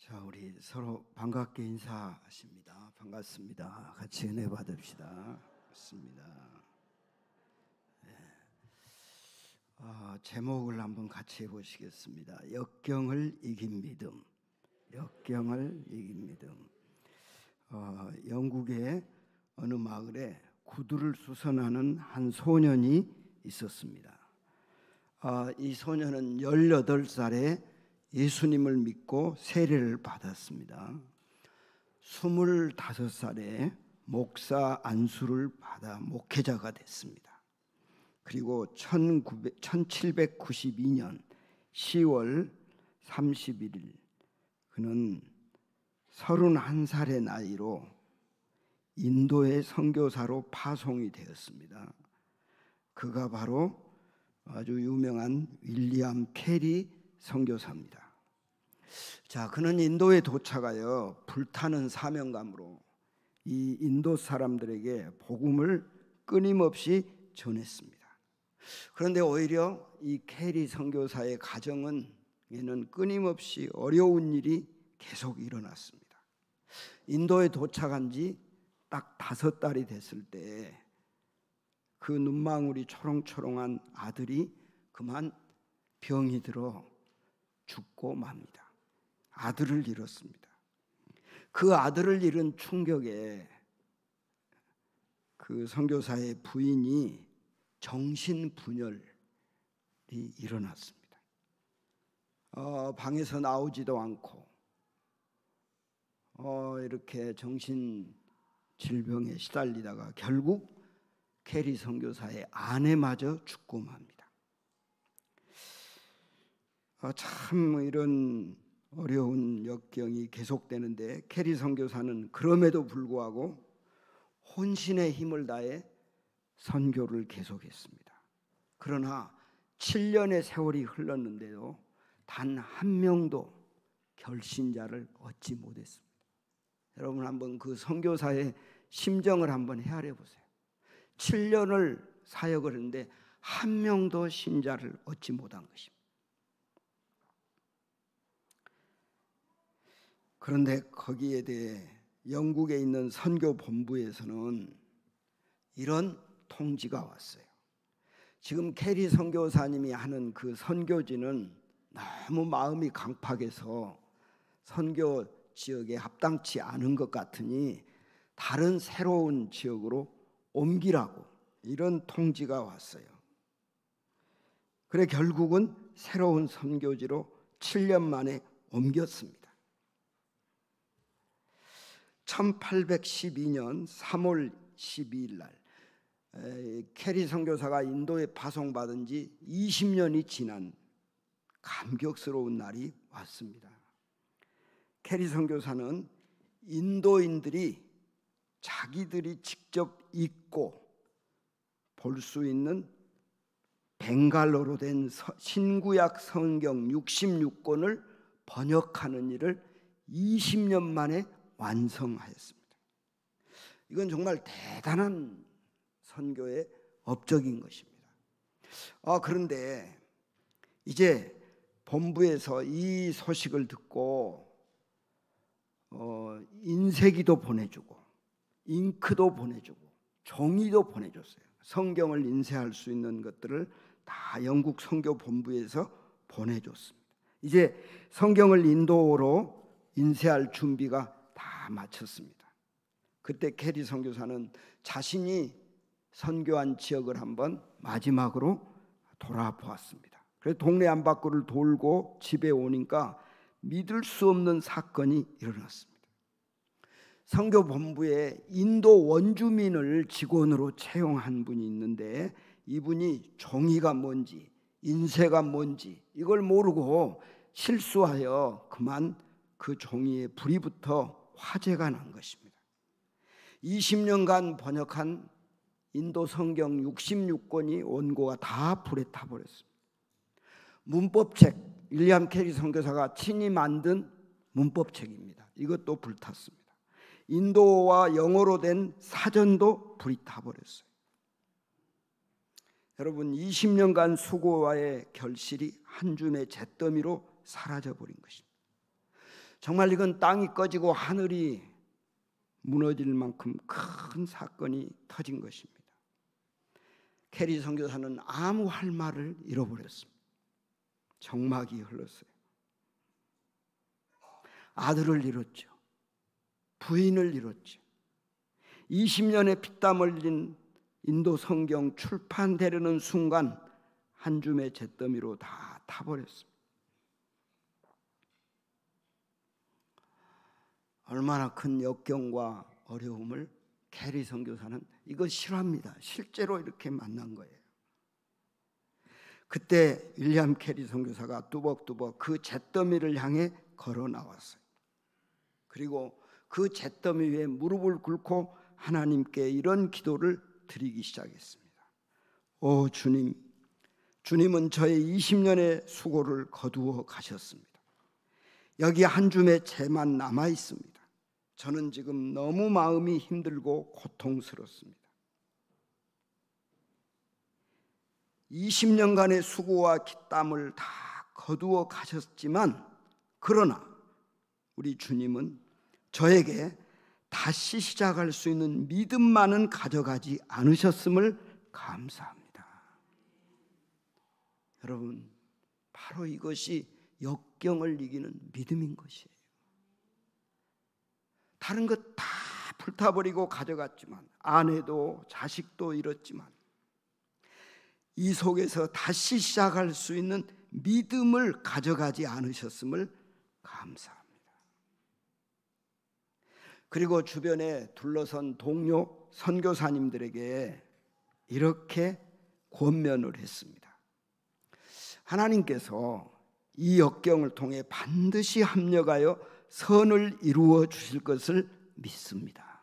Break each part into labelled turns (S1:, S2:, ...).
S1: 자, 우리 서로 반갑게 인사하십니다. 반갑습니다. 같이 은혜 받읍시다. 반갑습니다. 제목을 한번 같이 해보시겠습니다. 역경을 이긴 믿음. 역경을 이긴 믿음. 영국의 어느 마을에 구두를 수선하는 한 소년이 있었습니다. 이 소년은 18살에 예수님을 믿고 세례를 받았습니다. 25살에 목사 안수를 받아 목회자가 됐습니다. 그리고 1792년 10월 31일 그는 31살의 나이로 인도의 선교사로 파송이 되었습니다. 그가 바로 아주 유명한 윌리엄 캐리 선교사입니다. 자, 그는 인도에 도착하여 불타는 사명감으로 이 인도 사람들에게 복음을 끊임없이 전했습니다. 그런데 오히려 이 캐리 선교사의 가정에는 끊임없이 어려운 일이 계속 일어났습니다. 인도에 도착한 지 딱 5달이 됐을 때 그 눈망울이 초롱초롱한 아들이 그만 병이 들어 죽고 맙니다. 아들을 잃었습니다. 그 아들을 잃은 충격에 그 선교사의 부인이 정신분열이 일어났습니다. 방에서 나오지도 않고 이렇게 정신질병에 시달리다가 결국 캐리 선교사의 아내마저 죽고 맙니다. 참 이런 어려운 역경이 계속되는데 캐리 선교사는 그럼에도 불구하고 혼신의 힘을 다해 선교를 계속했습니다. 그러나 7년의 세월이 흘렀는데도 단 한 명도 결신자를 얻지 못했습니다. 여러분 한번 그 선교사의 심정을 한번 헤아려 보세요. 7년을 사역을 했는데 한 명도 신자를 얻지 못한 것입니다. 그런데 거기에 대해 영국에 있는 선교 본부에서는 이런 통지가 왔어요. 지금 캐리 선교사님이 하는 그 선교지는 너무 마음이 강팍해서 선교 지역에 합당치 않은 것 같으니 다른 새로운 지역으로 옮기라고 이런 통지가 왔어요. 그래 결국은 새로운 선교지로 7년 만에 옮겼습니다. 1812년 3월 12일 날 캐리 선교사가 인도에 파송받은 지 20년이 지난 감격스러운 날이 왔습니다. 캐리 선교사는 인도인들이 자기들이 직접 읽고 볼 수 있는 벵갈로로 된 신구약 성경 66권을 번역하는 일을 20년 만에 완성하였습니다. 이건 정말 대단한 선교의 업적인 것입니다. 그런데 이제 본부에서 이 소식을 듣고 인쇄기도 보내주고 잉크도 보내주고 종이도 보내줬어요. 성경을 인쇄할 수 있는 것들을 다 영국 선교 본부에서 보내줬습니다. 이제 성경을 인도로 인쇄할 준비가 다 마쳤습니다. 그때 캐리 선교사는 자신이 선교한 지역을 한번 마지막으로 돌아보았습니다. 그래서 동네 안팎을 돌고 집에 오니까 믿을 수 없는 사건이 일어났습니다. 선교 본부에 인도 원주민을 직원으로 채용한 분이 있는데 이분이 종이가 뭔지 인쇄가 뭔지 이걸 모르고 실수하여 그만 그 종이에 불이 붙어 화재가 난 것입니다. 20년간 번역한 인도 성경 66권이 원고가 다 불에 타버렸습니다. 문법책, 윌리엄 캐리 선교사가 친히 만든 문법책입니다. 이것도 불탔습니다. 인도와 영어로 된 사전도 불이 타버렸어요. 여러분 20년간 수고와의 결실이 한 줌의 잿더미로 사라져버린 것입니다. 정말 이건 땅이 꺼지고 하늘이 무너질 만큼 큰 사건이 터진 것입니다. 캐리 선교사는 아무 할 말을 잃어버렸습니다. 정막이 흘렀어요. 아들을 잃었죠. 부인을 잃었죠. 20년의 피땀 흘린 인도 성경 출판되려는 순간 한 줌의 잿더미로 다 타버렸습니다. 얼마나 큰 역경과 어려움을 캐리 선교사는 이거 실화입니다. 실제로 이렇게 만난 거예요. 그때 윌리엄 캐리 선교사가 뚜벅뚜벅 그 잿더미를 향해 걸어 나왔어요. 그리고 그 잿더미 위에 무릎을 꿇고 하나님께 이런 기도를 드리기 시작했습니다. 오 주님, 주님은 저의 20년의 수고를 거두어 가셨습니다. 여기 한 줌의 재만 남아 있습니다. 저는 지금 너무 마음이 힘들고 고통스럽습니다. 20년간의 수고와 기땀을 다 거두어 가셨지만 그러나 우리 주님은 저에게 다시 시작할 수 있는 믿음만은 가져가지 않으셨음을 감사합니다. 여러분, 바로 이것이 역경을 이기는 믿음인 것이에요. 다른 것 다 불타버리고 가져갔지만, 아내도 자식도 잃었지만 이 속에서 다시 시작할 수 있는 믿음을 가져가지 않으셨음을 감사합니다. 그리고 주변에 둘러선 동료 선교사님들에게 이렇게 권면을 했습니다. 하나님께서 이 역경을 통해 반드시 합력하여 선을 이루어 주실 것을 믿습니다.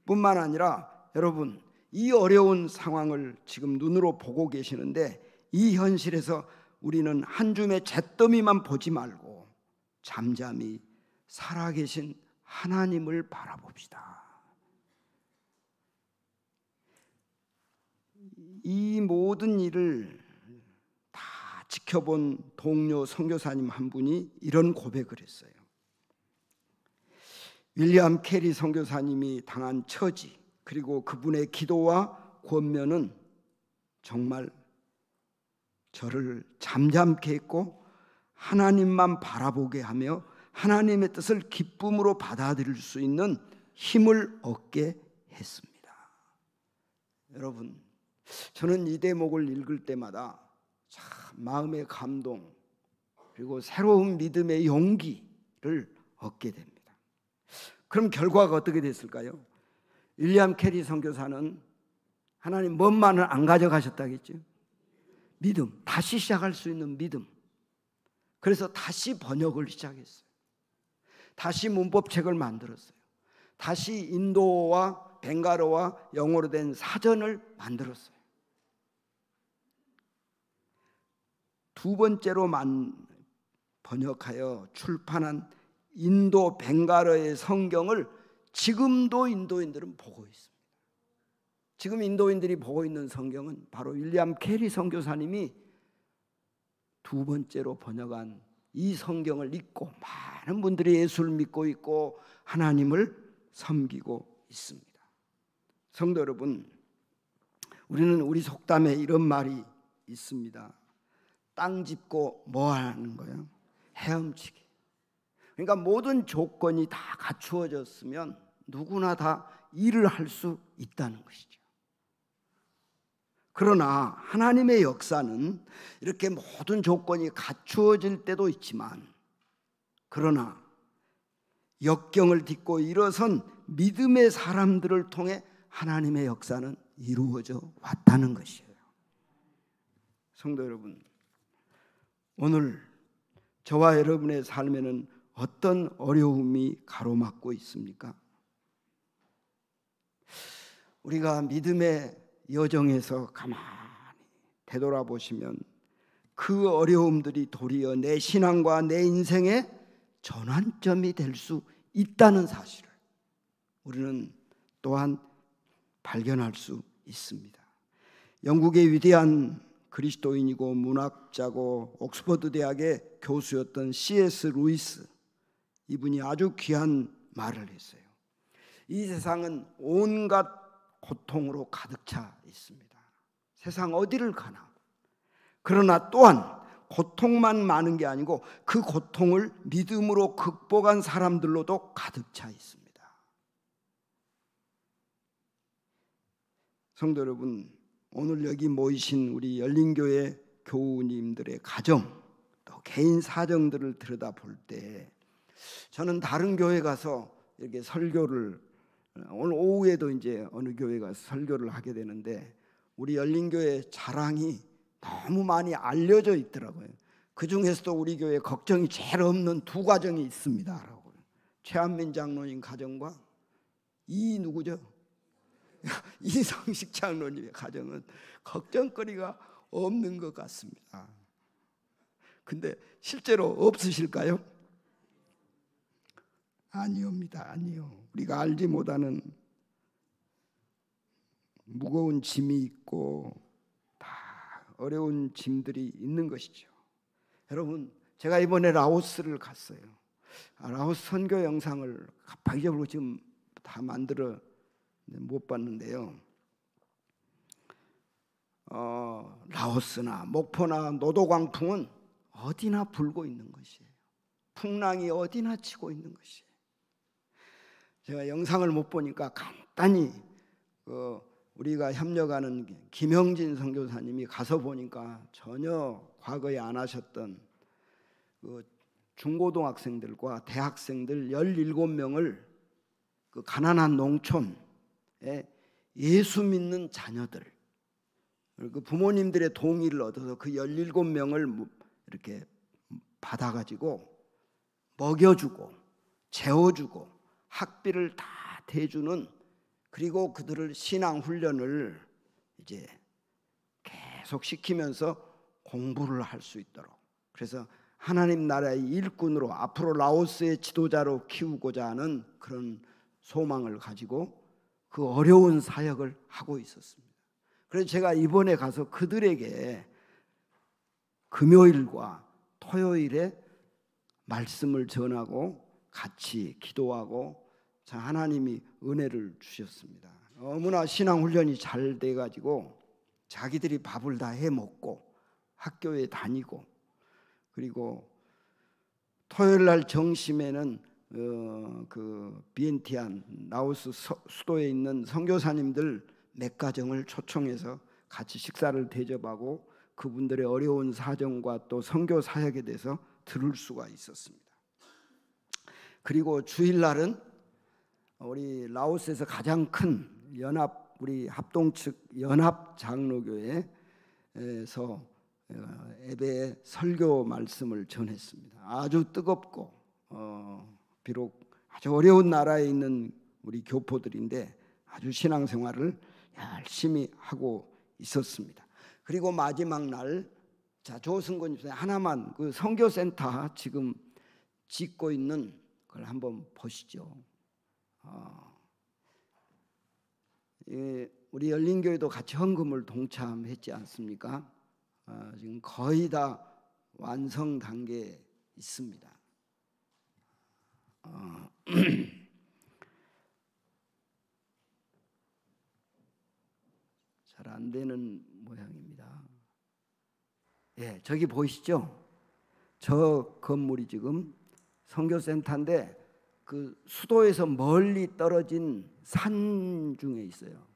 S1: 뿐만 아니라 여러분, 이 어려운 상황을 지금 눈으로 보고 계시는데 이 현실에서 우리는 한 줌의 잿더미만 보지 말고 잠잠히 살아계신 하나님을 바라봅시다. 이 모든 일을 다 지켜본 동료 선교사님 한 분이 이런 고백을 했어요. 윌리엄 캐리 선교사님이 당한 처지, 그리고 그분의 기도와 권면은 정말 저를 잠잠케 했고 하나님만 바라보게 하며 하나님의 뜻을 기쁨으로 받아들일 수 있는 힘을 얻게 했습니다. 여러분, 저는 이 대목을 읽을 때마다 참 마음의 감동 그리고 새로운 믿음의 용기를 얻게 됩니다. 그럼 결과가 어떻게 됐을까요? 윌리엄 캐리 선교사는 하나님 뭔만을 안 가져가셨다겠죠? 믿음, 다시 시작할 수 있는 믿음. 그래서 다시 번역을 시작했어요. 다시 문법책을 만들었어요. 다시 인도어와 벵갈어와 영어로 된 사전을 만들었어요. 두 번째로 번역하여 출판한 인도 벵갈어의 성경을 지금도 인도인들은 보고 있습니다. 지금 인도인들이 보고 있는 성경은 바로 윌리엄 캐리 선교사님이 두 번째로 번역한 이 성경을 읽고 많은 분들이 예수를 믿고 있고 하나님을 섬기고 있습니다. 성도 여러분, 우리는 우리 속담에 이런 말이 있습니다. 땅 짚고 뭐 하는 거예요? 헤엄치기. 그러니까 모든 조건이 다 갖추어졌으면 누구나 다 일을 할 수 있다는 것이죠. 그러나 하나님의 역사는 이렇게 모든 조건이 갖추어질 때도 있지만, 그러나 역경을 딛고 일어선 믿음의 사람들을 통해 하나님의 역사는 이루어져 왔다는 것이에요. 성도 여러분, 오늘 저와 여러분의 삶에는 어떤 어려움이 가로막고 있습니까? 우리가 믿음의 여정에서 가만히 되돌아보시면 그 어려움들이 도리어 내 신앙과 내 인생의 전환점이 될 수 있다는 사실을 우리는 또한 발견할 수 있습니다. 영국의 위대한 그리스도인이고 문학자고 옥스퍼드 대학의 교수였던 C.S. 루이스, 이분이 아주 귀한 말을 했어요. 이 세상은 온갖 고통으로 가득 차 있습니다. 세상 어디를 가나. 그러나 또한 고통만 많은 게 아니고 그 고통을 믿음으로 극복한 사람들로도 가득 차 있습니다. 성도 여러분, 오늘 여기 모이신 우리 열린교회 교우님들의 가정, 또 개인 사정들을 들여다볼 때 저는 다른 교회 가서 이렇게 설교를, 오늘 오후에도 이제 어느 교회 가서 설교를 하게 되는데 우리 열린교회 자랑이 너무 많이 알려져 있더라고요. 그 중에서도 우리 교회 걱정이 제일 없는 두 가정이 있습니다. 최한민 장로님 가정과 누구죠? 이성식 장로님의 가정은 걱정거리가 없는 것 같습니다. 근데 실제로 없으실까요? 아니옵니다. 아니요. 우리가 알지 못하는 무거운 짐이 있고 다 어려운 짐들이 있는 것이죠. 여러분, 제가 이번에 라오스를 갔어요. 라오스 선교 영상을 갑자기 지금 다 만들어 못 봤는데요. 라오스나 목포나 노도광풍은 어디나 불고 있는 것이에요. 풍랑이 어디나 치고 있는 것이에요. 제가 영상을 못 보니까 간단히 우리가 협력하는 김형진 선교사님이 가서 보니까 전혀 과거에 안 하셨던 중고등학생들과 대학생들 17명을 그 가난한 농촌에 예수 믿는 자녀들, 그 부모님들의 동의를 얻어서 그 17명을 이렇게 받아가지고 먹여주고 재워주고 학비를 다 대주는, 그리고 그들을 신앙 훈련을 이제 계속 시키면서 공부를 할 수 있도록, 그래서 하나님 나라의 일꾼으로 앞으로 라오스의 지도자로 키우고자 하는 그런 소망을 가지고 그 어려운 사역을 하고 있었습니다. 그래서 제가 이번에 가서 그들에게 금요일과 토요일에 말씀을 전하고 같이 기도하고 하나님이 은혜를 주셨습니다. 너무나 신앙 훈련이 잘 돼가지고 자기들이 밥을 다 해 먹고 학교에 다니고, 그리고 토요일 날 정심에는 그 비엔티안 라오스 수도에 있는 선교사님들 몇 가정을 초청해서 같이 식사를 대접하고 그분들의 어려운 사정과 또 선교 사역에 대해서 들을 수가 있었습니다. 그리고 주일날은 우리 라오스에서 가장 큰 우리 합동 측 연합 장로교회에서 예배 설교 말씀을 전했습니다. 아주 뜨겁고 비록 아주 어려운 나라에 있는 우리 교포들인데 아주 신앙생활을 열심히 하고 있었습니다. 그리고 마지막 날, 조승건 집사님 하나만 그 선교센터 지금 짓고 있는 걸 한번 보시죠. 우리 열린교회도 같이 헌금을 동참했지 않습니까? 지금 거의 다 완성 단계에 있습니다. 잘 안 되는 모양입니다. 예, 저기 보이시죠? 저 건물이 지금 선교센터인데 그 수도에서 멀리 떨어진 산 중에 있어요.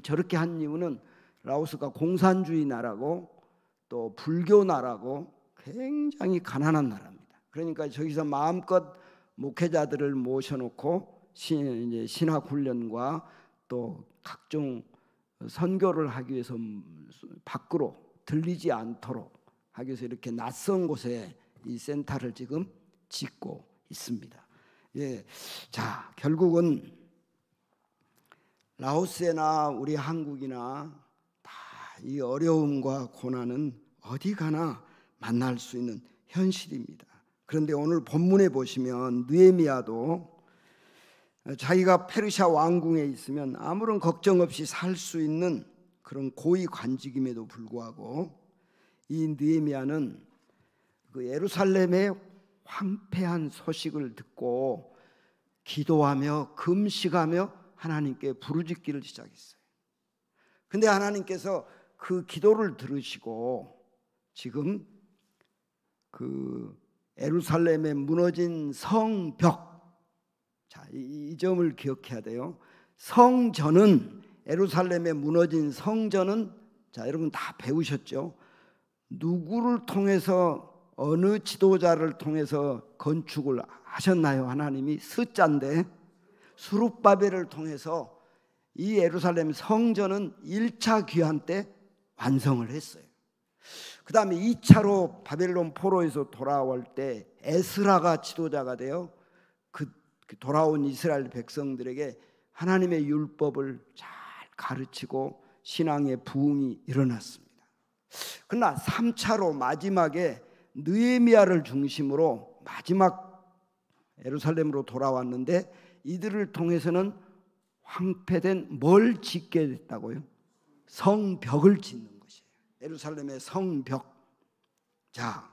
S1: 저렇게 한 이유는 라오스가 공산주의 나라고 또 불교 나라고 굉장히 가난한 나라입니다. 그러니까 저기서 마음껏 목회자들을 모셔놓고 신학 훈련과 또 각종 선교를 하기 위해서 밖으로 들리지 않도록 하기 위해서 이렇게 낯선 곳에 이 센터를 지금 짓고 있습니다. 예, 자, 결국은 라오스나 우리 한국이나 다 이 어려움과 고난은 어디 가나 만날 수 있는 현실입니다. 그런데 오늘 본문에 보시면 느헤미야도 자기가 페르시아 왕궁에 있으면 아무런 걱정 없이 살 수 있는 그런 고위 관직임에도 불구하고 이 느헤미야는 그 예루살렘의 황폐한 소식을 듣고 기도하며 금식하며 하나님께 부르짖기를 시작했어요. 근데 하나님께서 그 기도를 들으시고 지금 그 예루살렘에 무너진 성벽, 자, 이 점을 기억해야 돼요. 성전은, 예루살렘에 무너진 성전은, 자, 여러분 다 배우셨죠? 누구를 통해서, 어느 지도자를 통해서 건축을 하셨나요? 하나님이 스자인데 스룹바벨을 통해서 이 예루살렘 성전은 1차 귀환 때 완성을 했어요. 그 다음에 2차로 바벨론 포로에서 돌아올 때 에스라가 지도자가 되어 그 돌아온 이스라엘 백성들에게 하나님의 율법을 잘 가르치고 신앙의 부흥이 일어났습니다. 그러나 3차로 마지막에 느헤미야를 중심으로 마지막 예루살렘으로 돌아왔는데 이들을 통해서는 황폐된 뭘 짓게 됐다고요? 성벽을 짓는 것이에요. 예루살렘의 성벽. 자,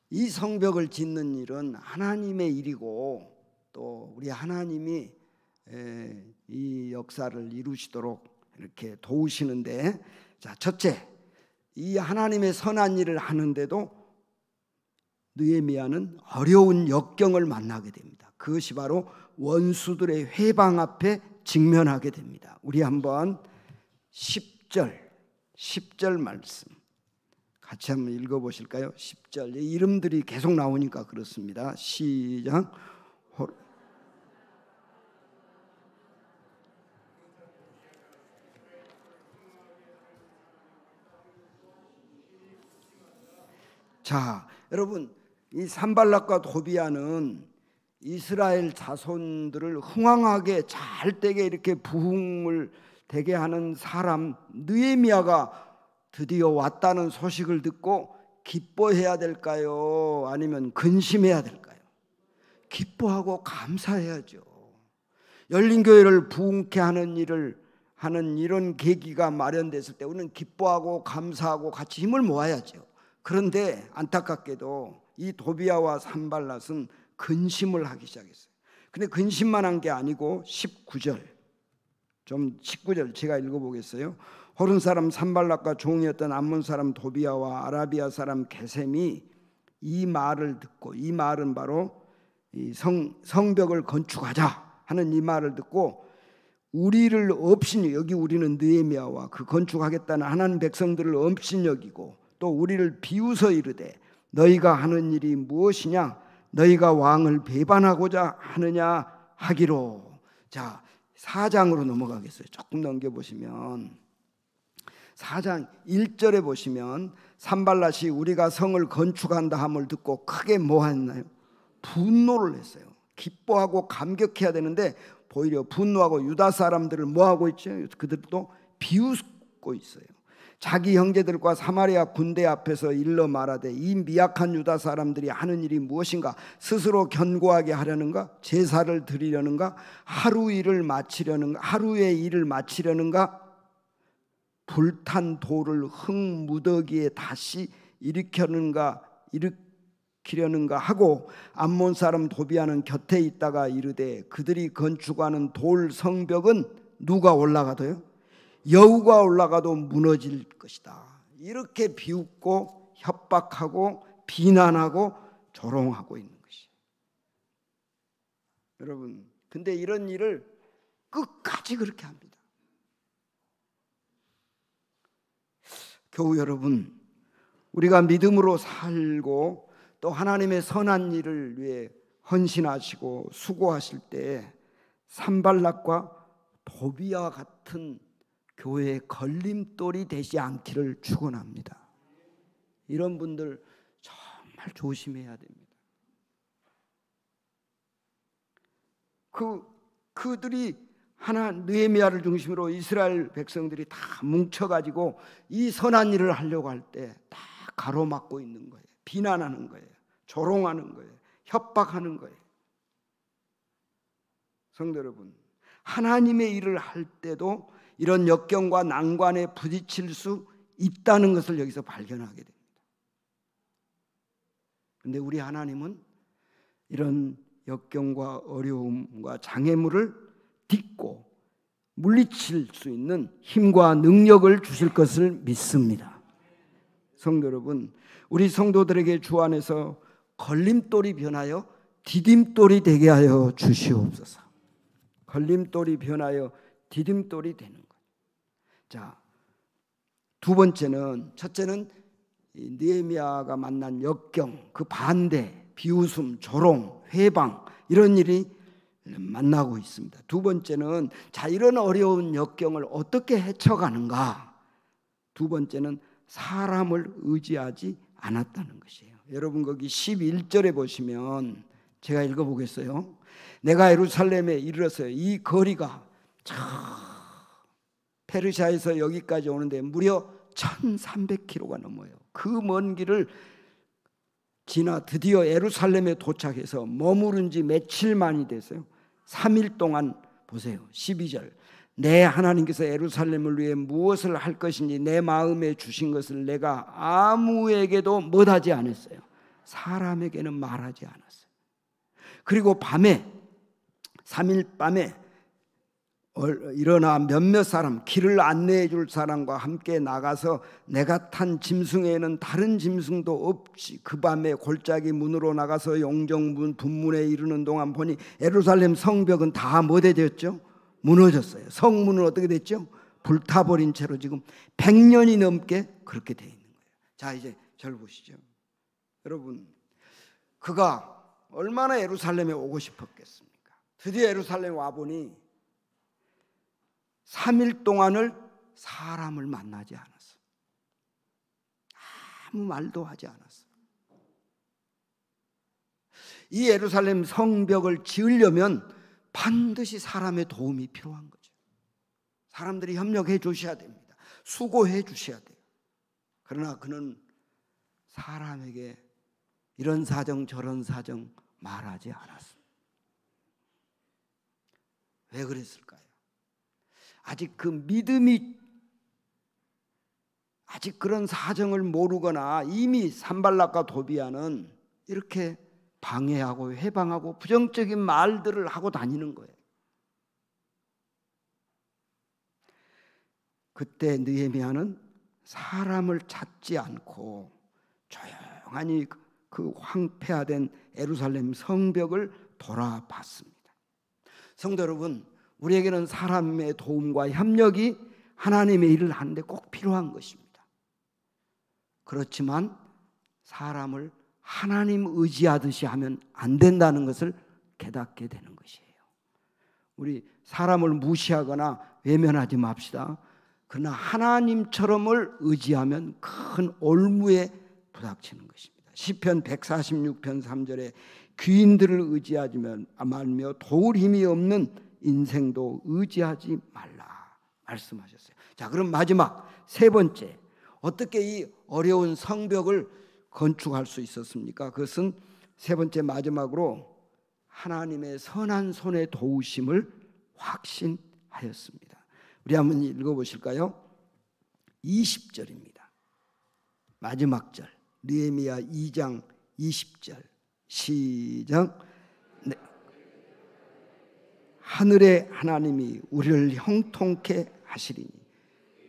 S1: 이 성벽을 짓는 일은 하나님의 일이고 또 우리 하나님이 이 역사를 이루시도록 이렇게 도우시는데, 자, 첫째, 이 하나님의 선한 일을 하는데도 느헤미야는 어려운 역경을 만나게 됩니다. 그것이 바로 원수들의 회방 앞에 직면하게 됩니다. 우리 한번 10절 말씀 같이 한번 읽어보실까요? 10절, 이름들이 계속 나오니까 그렇습니다. 시작. 자, 여러분, 이 산발락과 도비아는 이스라엘 자손들을 흥왕하게 잘 되게 이렇게 부흥을 되게 하는 사람 느헤미야가 드디어 왔다는 소식을 듣고 기뻐해야 될까요? 아니면 근심해야 될까요? 기뻐하고 감사해야죠. 열린 교회를 부흥케 하는 일을 하는 이런 계기가 마련됐을 때 우리는 기뻐하고 감사하고 같이 힘을 모아야죠. 그런데 안타깝게도 이 도비아와 산발랏은 근심을 하기 시작했어요. 근데 근심만 한 게 아니고 19절 제가 읽어보겠어요. 호른 사람 산발락과 종이었던 암몬 사람 도비아와 아라비아 사람 게셈이 이 말을 듣고, 이 말은 바로 이 성벽을 건축하자 하는 이 말을 듣고 우리를 업신여, 여기 우리는 느헤미야와 그 건축하겠다는 하나님 백성들을 업신여기고 또 우리를 비웃어 이르되 너희가 하는 일이 무엇이냐? 너희가 왕을 배반하고자 하느냐 하기로. 자, 4장으로 넘어가겠어요. 조금 넘겨보시면 4장 1절에 보시면 산발랏이 우리가 성을 건축한다 함을 듣고 크게 뭐 했나요? 분노를 했어요. 기뻐하고 감격해야 되는데 오히려 분노하고 유다 사람들을 뭐 하고 있죠? 그들도 비웃고 있어요. 자기 형제들과 사마리아 군대 앞에서 일러 말하되 이 미약한 유다 사람들이 하는 일이 무엇인가? 스스로 견고하게 하려는가? 제사를 드리려는가? 하루의 일을 마치려는가? 불탄 돌을 흙무더기에 다시 일으키려는가 하고 암몬 사람 도비아는 곁에 있다가 이르되 그들이 건축하는 돌 성벽은 누가 올라가도요? 여우가 올라가도 무너질 것이다. 이렇게 비웃고 협박하고 비난하고 조롱하고 있는 것이. 여러분, 근데 이런 일을 끝까지 그렇게 합니다. 교우 여러분, 우리가 믿음으로 살고 또 하나님의 선한 일을 위해 헌신하시고 수고하실 때 산발락과 도비아와 같은 교회의 걸림돌이 되지 않기를 축원합니다. 이런 분들 정말 조심해야 됩니다. 그들이 느헤미야를 중심으로 이스라엘 백성들이 다 뭉쳐가지고 이 선한 일을 하려고 할 때 다 가로막고 있는 거예요. 비난하는 거예요. 조롱하는 거예요. 협박하는 거예요. 성도 여러분, 하나님의 일을 할 때도 이런 역경과 난관에 부딪힐 수 있다는 것을 여기서 발견하게 됩니다. 근데 우리 하나님은 이런 역경과 어려움과 장애물을 딛고 물리칠 수 있는 힘과 능력을 주실 것을 믿습니다. 성도 여러분, 우리 성도들에게 주 안에서 걸림돌이 변하여 디딤돌이 되게 하여 주시옵소서. 걸림돌이 변하여 디딤돌이 되는 것. 자, 두 번째는, 첫째는 느헤미야가 만난 역경, 그 반대, 비웃음, 조롱, 회방, 이런 일이 만나고 있습니다. 두 번째는, 자, 이런 어려운 역경을 어떻게 헤쳐가는가? 두 번째는 사람을 의지하지 않았다는 것이에요. 여러분 거기 11절에 보시면, 제가 읽어보겠어요. 내가 예루살렘에 이르렀어요. 이 거리가 페르시아에서 여기까지 오는데 무려 1300km가 넘어요. 그 먼 길을 지나 드디어 예루살렘에 도착해서 머무른 지 며칠 만이 됐어요. 3일 동안 보세요. 12절. 내 하나님께서 예루살렘을 위해 무엇을 할 것인지 내 마음에 주신 것을 내가 아무에게도 못하지 않았어요. 사람에게는 말하지 않았어요. 그리고 밤에, 3일 밤에 일어나 몇몇 사람, 길을 안내해 줄 사람과 함께 나가서 내가 탄 짐승에는 다른 짐승도 없이 그 밤에 골짜기 문으로 나가서 용정문 분문에 이르는 동안 보니 예루살렘 성벽은 다 뭐되었죠? 무너졌어요. 성문은 어떻게 됐죠? 불타버린 채로 지금 100년이 넘게 그렇게 돼 있는 거예요. 자, 이제 절 보시죠. 여러분, 그가 얼마나 예루살렘에 오고 싶었겠습니까? 드디어 예루살렘에 와보니 3일 동안을 사람을 만나지 않았어. 아무 말도 하지 않았어. 이 예루살렘 성벽을 지으려면 반드시 사람의 도움이 필요한 거죠. 사람들이 협력해 주셔야 됩니다. 수고해 주셔야 돼요. 그러나 그는 사람에게 이런 사정 저런 사정 말하지 않았습니다. 왜 그랬을까요? 아직 그 믿음이, 아직 그런 사정을 모르거나 이미 산발락과 도비아는 이렇게 방해하고 회방하고 부정적인 말들을 하고 다니는 거예요. 그때 느헤미야는 사람을 찾지 않고 조용하니 그 황폐화된 예루살렘 성벽을 돌아봤습니다. 성도 여러분, 우리에게는 사람의 도움과 협력이 하나님의 일을 하는데 꼭 필요한 것입니다. 그렇지만 사람을 하나님 의지하듯이 하면 안 된다는 것을 깨닫게 되는 것이에요. 우리 사람을 무시하거나 외면하지 맙시다. 그러나 하나님처럼을 의지하면 큰 올무에 부닥치는 것입니다. 시편 146편 3절에 귀인들을 의지하지 말며 도울 힘이 없는 인생도 의지하지 말라 말씀하셨어요. 자, 그럼 마지막 세 번째, 어떻게 이 어려운 성벽을 건축할 수 있었습니까? 그것은 세 번째 마지막으로 하나님의 선한 손의 도우심을 확신하였습니다. 우리 한번 읽어보실까요? 20절입니다. 마지막 절, 느헤미야 2장 20절 시작. 네. 하늘의 하나님이 우리를 형통케 하시리니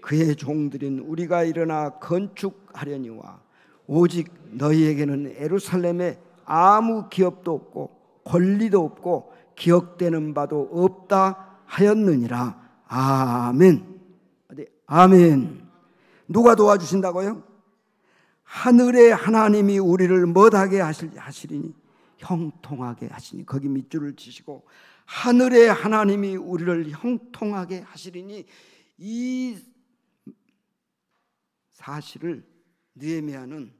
S1: 그의 종들인 우리가 일어나 건축하려니와 오직 너희에게는 예루살렘에 아무 기업도 없고 권리도 없고 기억되는 바도 없다 하였느니라. 아멘. 아멘. 누가 도와주신다고요? 하늘의 하나님이 우리를 뭐하게 하시리니? 형통하게 하시니. 거기 밑줄을 치시고 하늘의 하나님이 우리를 형통하게 하시리니, 이 사실을 느헤미야는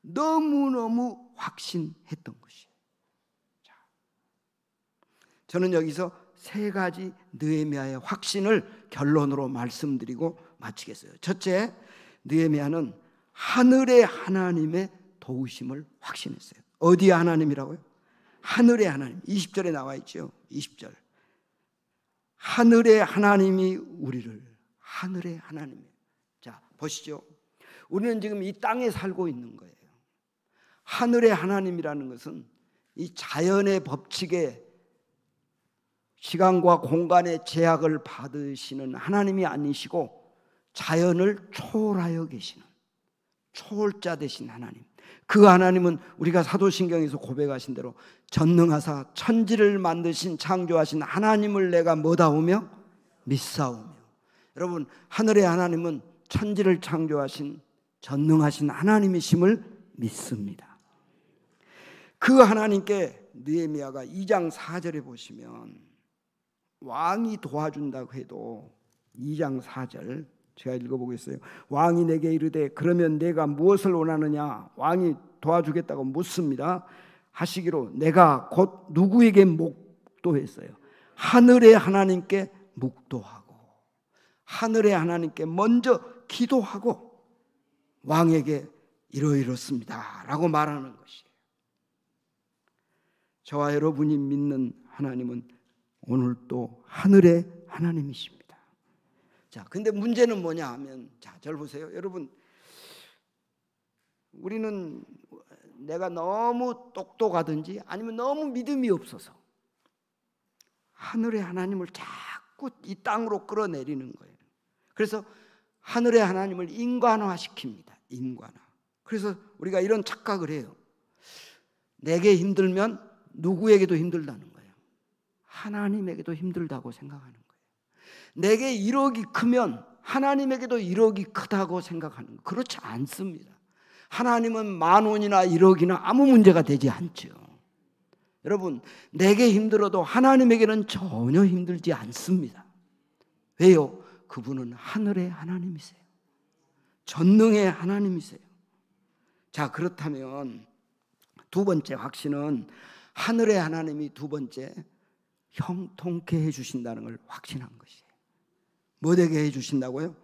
S1: 너무너무 확신했던 것이에요. 자, 저는 여기서 세 가지 느헤미야의 확신을 결론으로 말씀드리고 마치겠어요. 첫째, 느헤미야는 하늘의 하나님의 도우심을 확신했어요. 어디의 하나님이라고요? 하늘의 하나님. 20절에 나와 있죠. 20절. 하늘의 하나님이 우리를, 하늘의 하나님. 자, 보시죠. 우리는 지금 이 땅에 살고 있는 거예요. 하늘의 하나님이라는 것은 이 자연의 법칙에 시간과 공간의 제약을 받으시는 하나님이 아니시고 자연을 초월하여 계시는 초월자 되신 하나님. 그 하나님은 우리가 사도신경에서 고백하신 대로 전능하사 천지를 만드신 창조하신 하나님을 내가 뭐다오며 믿사오며. 여러분, 하늘의 하나님은 천지를 창조하신 전능하신 하나님이심을 믿습니다. 그 하나님께 느헤미야가 2장 4절에 보시면 왕이 도와준다고 해도 2장 4절 제가 읽어보겠어요. 왕이 내게 이르되 그러면 내가 무엇을 원하느냐? 왕이 도와주겠다고 묻습니다. 하시기로 내가 곧 누구에게 묵도했어요? 하늘의 하나님께 묵도하고 하늘의 하나님께 먼저 기도하고 왕에게 이러이렇습니다 라고 말하는 것이에요. 저와 여러분이 믿는 하나님은 오늘 또 하늘의 하나님이십니다. 자, 근데 문제는 뭐냐 하면, 자, 저를 보세요. 여러분, 우리는 내가 너무 똑똑하든지 아니면 너무 믿음이 없어서 하늘의 하나님을 자꾸 이 땅으로 끌어내리는 거예요. 그래서 하늘의 하나님을 인간화시킵니다. 인간화. 그래서 우리가 이런 착각을 해요. 내게 힘들면 누구에게도 힘들다는 거예요. 하나님에게도 힘들다고 생각하는 거예요. 내게 1억이 크면 하나님에게도 1억이 크다고 생각하는 거예요. 그렇지 않습니다. 하나님은 10,000원이나 1억이나 아무 문제가 되지 않죠. 여러분, 내게 힘들어도 하나님에게는 전혀 힘들지 않습니다. 왜요? 그분은 하늘의 하나님이세요. 전능의 하나님이세요. 자, 그렇다면 두 번째 확신은 하늘의 하나님이 두 번째 형통케 해주신다는 걸 확신한 것이에요. 뭐 되게 해주신다고요?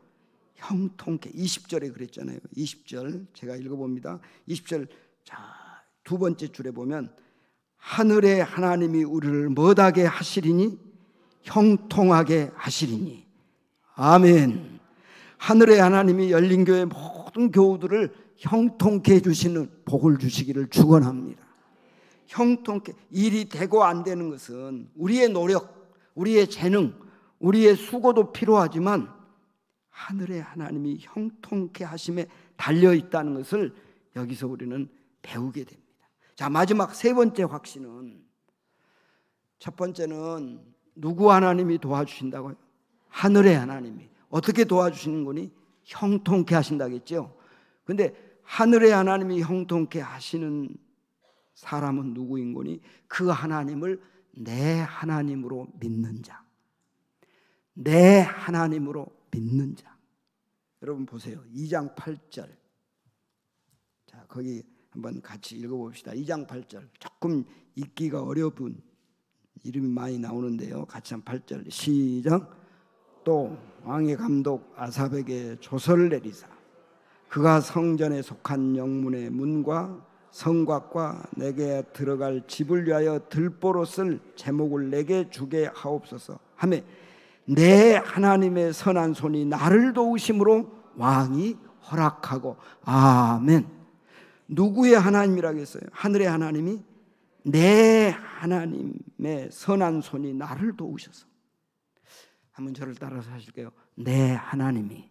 S1: 형통케. 20절에 그랬잖아요. 20절 제가 읽어봅니다. 20절, 자, 두 번째 줄에 보면 하늘의 하나님이 우리를 뭐하게 하시리니? 형통하게 하시리니. 아멘. 하늘의 하나님이 열린교회 모든 교우들을 형통케 해주시는 복을 주시기를 축원합니다. 형통케. 일이 되고 안 되는 것은 우리의 노력, 우리의 재능, 우리의 수고도 필요하지만 하늘의 하나님이 형통케 하심에 달려있다는 것을 여기서 우리는 배우게 됩니다. 자, 마지막 세 번째 확신은, 첫 번째는 누구 하나님이 도와주신다고요? 하늘의 하나님이. 어떻게 도와주시는 거니? 형통케 하신다겠죠. 근데 하늘의 하나님이 형통케 하시는 사람은 누구인 거니? 그 하나님을 내 하나님으로 믿는 자. 내 하나님으로 믿는 자. 여러분 보세요. 2장 8절. 자, 거기 한번 같이 읽어봅시다. 2장 8절. 조금 읽기가 어려운 이름이 많이 나오는데요. 같이 한 8절 시작. 또 왕의 감독 아삽에게 조서를 내리사 그가 성전에 속한 영문의 문과 성곽과 내게 들어갈 집을 위하여 들보로 쓸 제목을 내게 주게 하옵소서 하며 내 하나님의 선한 손이 나를 도우심으로 왕이 허락하고. 아멘. 누구의 하나님이라고 했어요? 하늘의 하나님이 내 하나님의 선한 손이 나를 도우셔서. 한번 저를 따라서 하실게요. 내 하나님이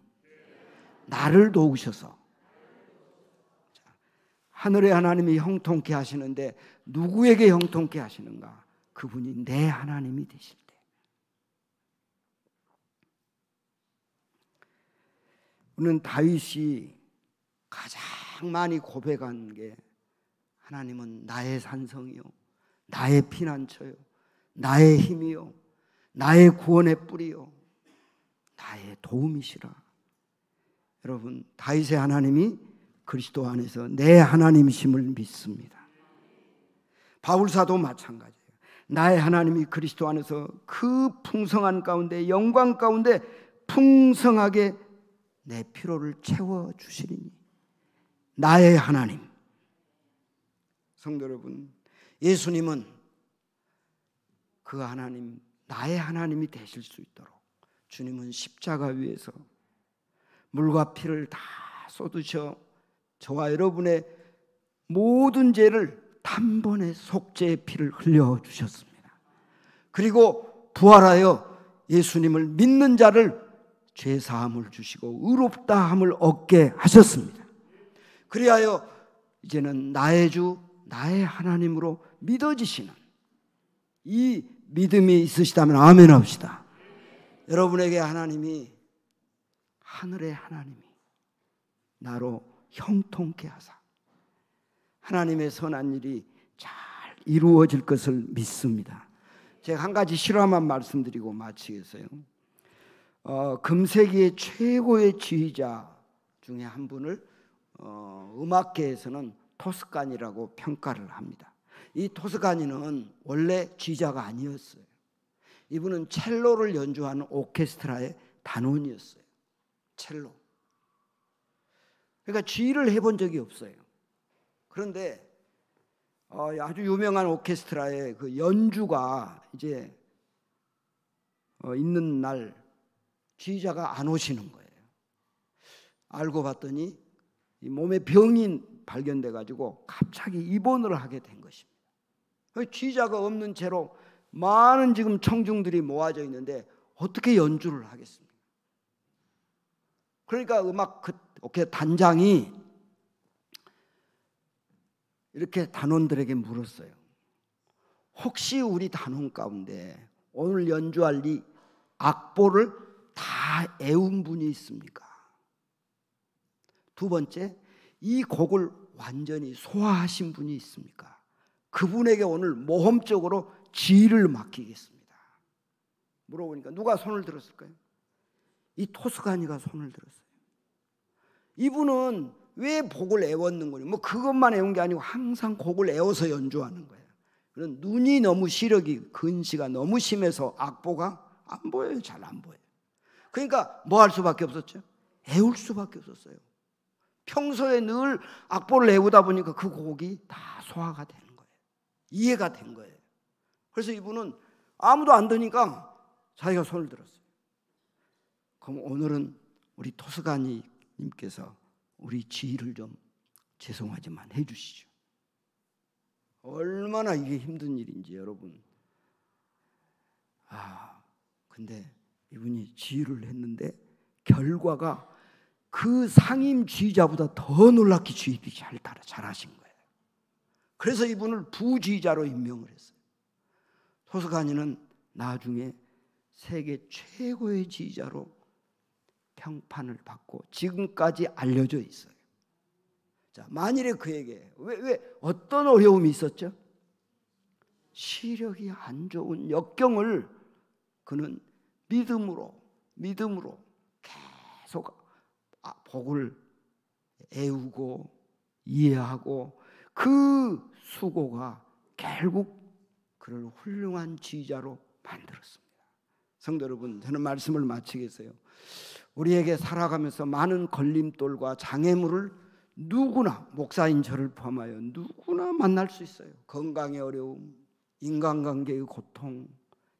S1: 나를 도우셔서. 하늘의 하나님이 형통케 하시는데 누구에게 형통케 하시는가? 그분이 내 하나님이 되실 때. 우리는 다윗이 가장 많이 고백한 게 하나님은 나의 산성이요, 나의 피난처요, 나의 힘이요, 나의 구원의 뿌리요, 나의 도움이시라. 여러분, 다윗의 하나님이 그리스도 안에서 내 하나님이심을 믿습니다. 바울사도 마찬가지예요. 나의 하나님이 그리스도 안에서 그 풍성한 가운데, 영광 가운데 풍성하게 내 피로를 채워주시리니. 나의 하나님. 성도 여러분, 예수님은 그 하나님, 나의 하나님이 되실 수 있도록 주님은 십자가 위에서 물과 피를 다 쏟으셔 저와 여러분의 모든 죄를 단번에 속죄의 피를 흘려주셨습니다. 그리고 부활하여 예수님을 믿는 자를 죄사함을 주시고 의롭다함을 얻게 하셨습니다. 그리하여 이제는 나의 주 나의 하나님으로 믿어지시는 이 믿음이 있으시다면 아멘 합시다. 여러분에게 하나님이, 하늘의 하나님이 나로 형통케 하사 하나님의 선한 일이 잘 이루어질 것을 믿습니다. 제가 한 가지 실화만 말씀드리고 마치겠어요. 금세기의 최고의 지휘자 중에 한 분을 음악계에서는 토스카니라고 평가를 합니다. 이 토스카니는 원래 지휘자가 아니었어요. 이분은 첼로를 연주하는 오케스트라의 단원이었어요. 첼로. 그러니까 지휘를 해본 적이 없어요. 그런데 아주 유명한 오케스트라의 그 연주가 이제 있는 날 지휘자가 안 오시는 거예요. 알고 봤더니 이 몸에 병이 발견돼 가지고 갑자기 입원을 하게 된 것입니다. 지휘자가 없는 채로 많은 지금 청중들이 모아져 있는데 어떻게 연주를 하겠습니까? 그러니까 음악 단장이 이렇게 단원들에게 물었어요. 혹시 우리 단원 가운데 오늘 연주할 이 악보를 다 애운 분이 있습니까? 두 번째, 이 곡을 완전히 소화하신 분이 있습니까? 그분에게 오늘 모험적으로 지휘를 맡기겠습니다. 물어보니까 누가 손을 들었을까요? 이 토스카니가 손을 들었어요. 이분은 왜 곡을 애웠는 거냐? 뭐 그것만 애운 게 아니고 항상 곡을 애워서 연주하는 거예요. 그런 눈이 너무 시력이 근시가 너무 심해서 악보가 안 보여요. 잘 안 보여요. 그러니까 뭐 할 수밖에 없었죠? 애울 수밖에 없었어요. 평소에 늘 악보를 애우다 보니까 그 곡이 다 소화가 되는 거예요. 이해가 된 거예요. 그래서 이분은 아무도 안 드니까 자기가 손을 들었어요. 그럼 오늘은 우리 토스카니 님께서 우리 지휘를 좀 죄송하지만 해주시죠. 얼마나 이게 힘든 일인지 여러분. 근데 이분이 지휘를 했는데 결과가 그 상임 지휘자보다 더 놀랍게 지휘를 잘하신 거예요. 그래서 이분을 부지휘자로 임명을 했어요. 토스카니는 나중에 세계 최고의 지휘자로 평판을 받고 지금까지 알려져 있어요. 자, 만일에 그에게 왜 어떤 어려움이 있었죠? 시력이 안 좋은 역경을 그는 믿음으로 계속 복을 애우고 이해하고 그 수고가 결국 그를 훌륭한 지휘자로 만들었습니다. 성도 여러분, 저는 말씀을 마치겠어요. 우리에게 살아가면서 많은 걸림돌과 장애물을 누구나, 목사인 저를 포함하여 누구나 만날 수 있어요. 건강의 어려움, 인간관계의 고통,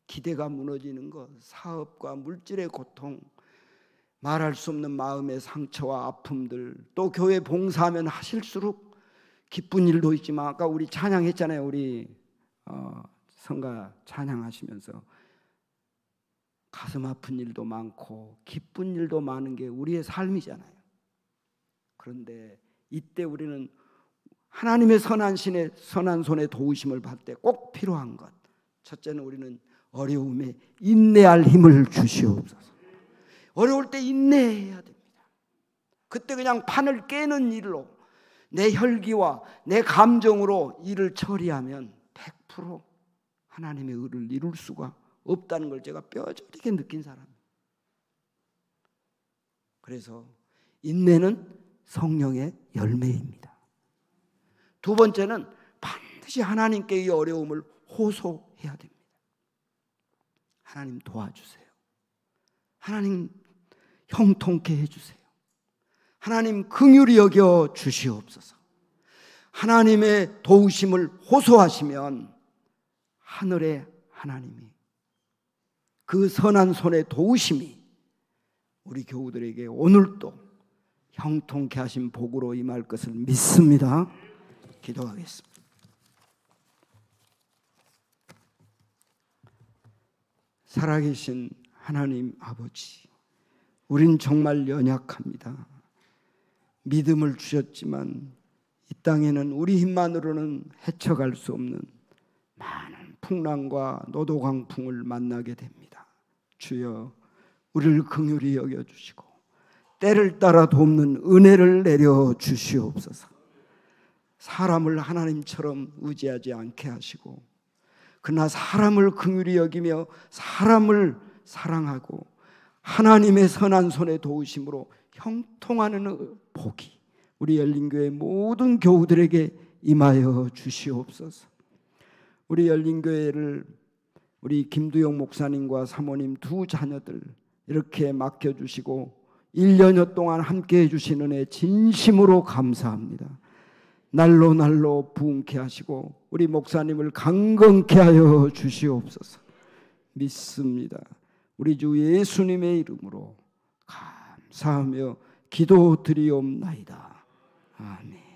S1: 기대가 무너지는 것, 사업과 물질의 고통, 말할 수 없는 마음의 상처와 아픔들, 또 교회 봉사하면 하실수록 기쁜 일도 있지만 아까 우리 찬양했잖아요. 우리 성가 찬양하시면서 가슴 아픈 일도 많고 기쁜 일도 많은 게 우리의 삶이잖아요. 그런데 이때 우리는 하나님의 선한 손에 도우심을 받을 때 꼭 필요한 것, 첫째는 우리는 어려움에 인내할 힘을 주시옵소서. 어려울 때 인내해야 됩니다. 그때 그냥 판을 깨는 일로 내 혈기와 내 감정으로 일을 처리하면 100% 하나님의 의를 이룰 수가 없다는 걸 제가 뼈저리게 느낀 사람이에요. 그래서 인내는 성령의 열매입니다. 두 번째는 반드시 하나님께 이 어려움을 호소해야 됩니다. 하나님 도와주세요. 하나님 형통케 해주세요. 하나님 긍휼히 여겨 주시옵소서. 하나님의 도우심을 호소하시면 하늘의 하나님이 그 선한 손의 도우심이 우리 교우들에게 오늘도 형통케 하신 복으로 임할 것을 믿습니다. 기도하겠습니다. 살아계신 하나님 아버지, 우린 정말 연약합니다. 믿음을 주셨지만 이 땅에는 우리 힘만으로는 헤쳐갈 수 없는 많은 풍랑과 노도강풍을 만나게 됩니다. 주여, 우리를 긍휼히 여겨주시고 때를 따라 돕는 은혜를 내려 주시옵소서. 사람을 하나님처럼 의지하지 않게 하시고, 그러나 사람을 긍휼히 여기며 사람을 사랑하고 하나님의 선한 손에 도우심으로 형통하는 복이 우리 열린교회 모든 교우들에게 임하여 주시옵소서. 우리 열린교회를 우리 김두영 목사님과 사모님 두 자녀들 이렇게 맡겨주시고 1년여 동안 함께 해주신 은혜 진심으로 감사합니다. 날로 날로 부흥케 하시고 우리 목사님을 강건케 하여 주시옵소서. 믿습니다. 우리 주 예수님의 이름으로 감사하며 기도드리옵나이다. 아멘.